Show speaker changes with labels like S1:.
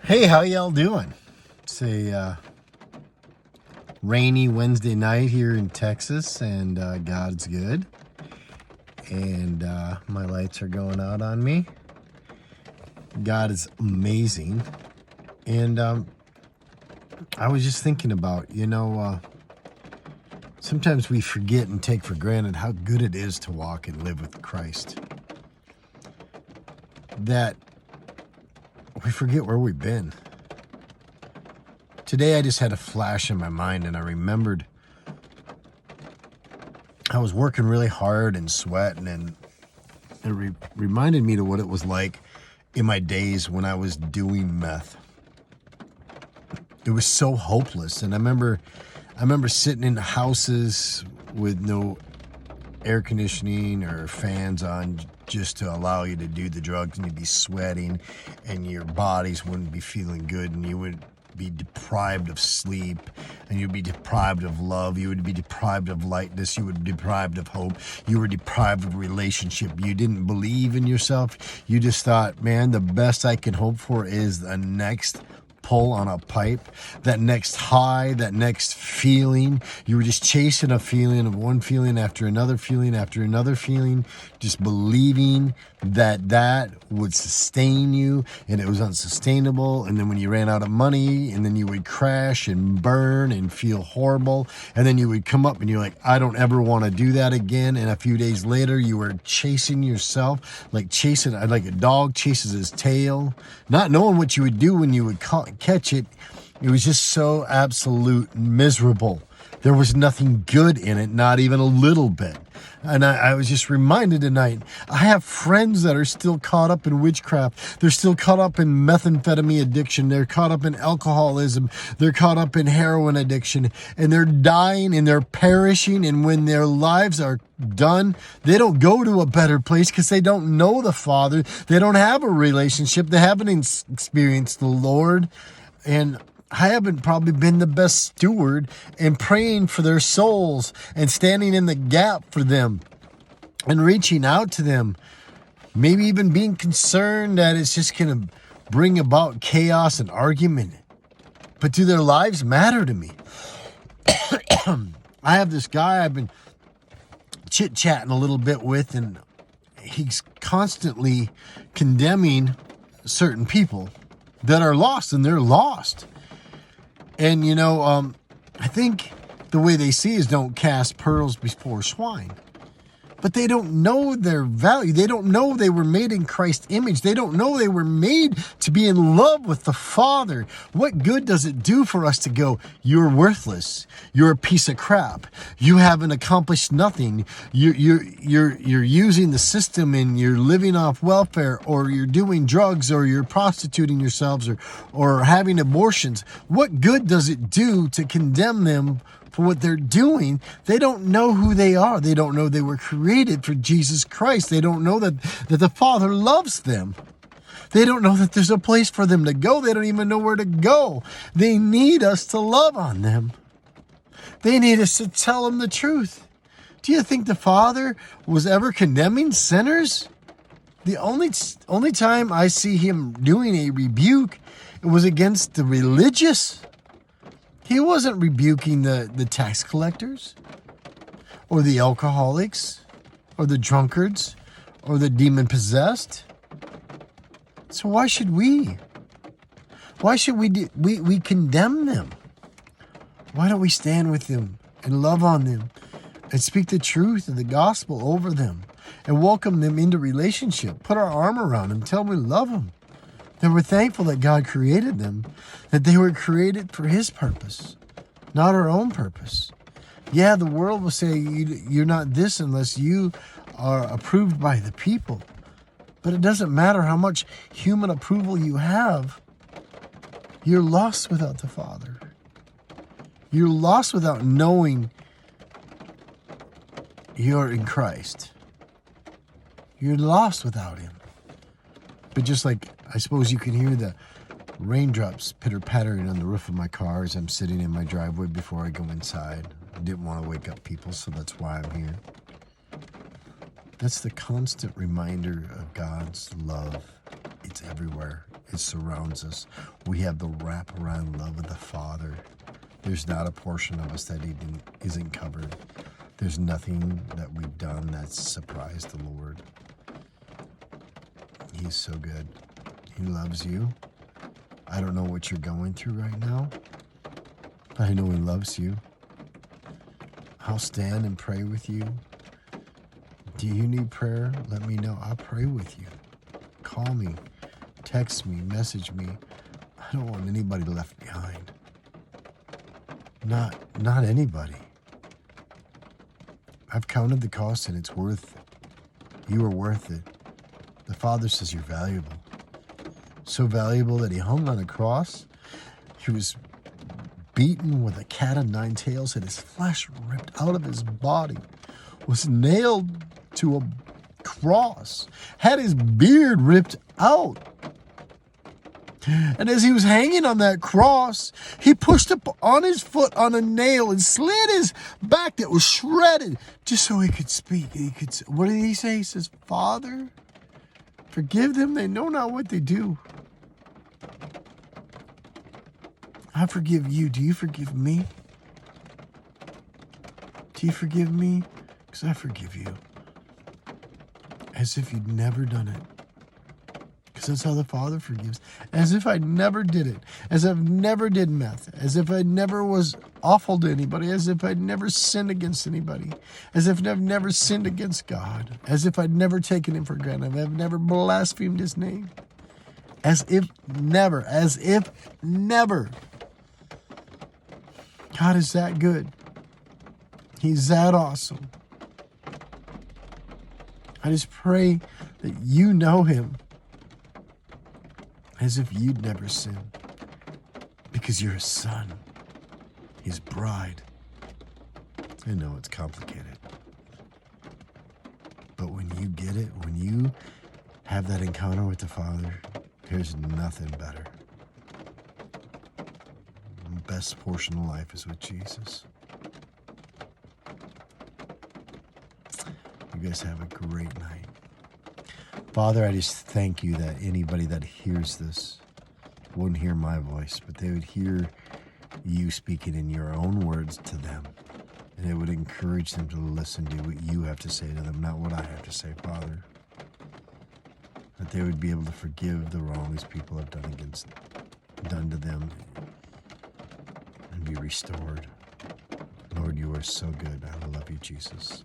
S1: Hey, how y'all doing? It's a rainy Wednesday night here in Texas, and God's good. And my lights are going out on me. God is amazing. And I was just thinking about, sometimes we forget and take for granted how good it is to walk and live with Christ. That we forget where we've been. Today I just had a flash in my mind, and I remembered I was working really hard and sweating, and it reminded me to what it was like in my days when I was doing meth. It was so hopeless, and I remember sitting in houses with no air conditioning or fans on, just to allow you to do the drugs, and you'd be sweating and your bodies wouldn't be feeling good, and you would be deprived of sleep, and you'd be deprived of love, you would be deprived of lightness, you would be deprived of hope, you were deprived of relationship, you didn't believe in yourself, you just thought, man, the best I can hope for is the next pull on a pipe, that next high, that next feeling. You were just chasing a feeling of one feeling after another feeling after another feeling, just believing that would sustain you, and it was unsustainable. And then when you ran out of money, and then you would crash and burn and feel horrible, and then you would come up and you're like, I don't ever want to do that again. And a few days later, you were chasing yourself, like a dog chases his tail, not knowing what you would do when you would catch it. It was just so absolute miserable. There was nothing good in it, not even a little bit. And I was just reminded tonight, I have friends that are still caught up in witchcraft. They're still caught up in methamphetamine addiction. They're caught up in alcoholism. They're caught up in heroin addiction. And they're dying and they're perishing. And when their lives are done, they don't go to a better place because they don't know the Father. They don't have a relationship. They haven't experienced the Lord. And I haven't probably been the best steward in praying for their souls and standing in the gap for them and reaching out to them. Maybe even being concerned that it's just going to bring about chaos and argument. But do their lives matter to me? I have this guy I've been chit-chatting a little bit with, and he's constantly condemning certain people that are lost, and they're lost. And, I think the way they see is don't cast pearls before swine. But they don't know their value. They don't know they were made in Christ's image. They don't know they were made to be in love with the Father. What good does it do for us to go, you're worthless. You're a piece of crap. You haven't accomplished nothing. You're using the system, and you're living off welfare, or you're doing drugs, or you're prostituting yourselves, or having abortions. What good does it do to condemn them for what they're doing? They don't know who they are. They don't know they were created for Jesus Christ. They don't know that the Father loves them. They don't know that there's a place for them to go. They don't even know where to go. They need us to love on them. They need us to tell them the truth. Do you think the Father was ever condemning sinners? The only time I see him doing a rebuke, it was against the religious. He wasn't rebuking the tax collectors, or the alcoholics, or the drunkards, or the demon-possessed. So why should we? Why should we condemn them? Why don't we stand with them and love on them and speak the truth of the gospel over them and welcome them into relationship, put our arm around them, tell them we love them, that we're thankful that God created them, that they were created for his purpose, not our own purpose. Yeah, the world will say you're not this unless you are approved by the people. But it doesn't matter how much human approval you have. You're lost without the Father. You're lost without knowing you're in Christ. You're lost without him. But just like, I suppose you can hear the raindrops pitter-pattering on the roof of my car as I'm sitting in my driveway before I go inside. I didn't want to wake up people, so that's why I'm here. That's the constant reminder of God's love. It's everywhere. It surrounds us. We have the wraparound love of the Father. There's not a portion of us that isn't covered. There's nothing that we've done that's surprised the Lord. He's so good. He loves you. I don't know what you're going through right now, but I know He loves you. I'll stand and pray with you. Do you need prayer? Let me know. I'll pray with you. Call me, text me, message me. I don't want anybody left behind. Not anybody. I've counted the cost and it's worth it. You are worth it. The Father says you're valuable. So valuable that He hung on a cross. He was beaten with a cat of nine tails, had his flesh ripped out of his body, was nailed to a cross, had his beard ripped out. And as He was hanging on that cross, He pushed up on His foot on a nail and slid his back that was shredded just so He could speak. What did He say? He says, Father, forgive them. They know not what they do. I forgive you. Do you forgive me? Do you forgive me? Because I forgive you. As if you'd never done it. Because that's how the Father forgives. As if I never did it. As if I never did meth. As if I never was awful to anybody. As if I'd never sinned against anybody. As if I've never sinned against God. As if I'd never taken Him for granted. I've never blasphemed His name. As if never. As if never. God is that good. He's that awesome. I just pray that you know Him as if you'd never sinned, because you're His son, His bride. I know it's complicated, but when you get it, when you have that encounter with the Father, there's nothing better. The best portion of life is with Jesus. You guys have a great night. Father, I just thank you that anybody that hears this wouldn't hear my voice, but they would hear you speaking in your own words to them. And it would encourage them to listen to what you have to say to them, not what I have to say, Father. That they would be able to forgive the wrong these people have done to them and be restored. Lord, you are so good. I love you, Jesus.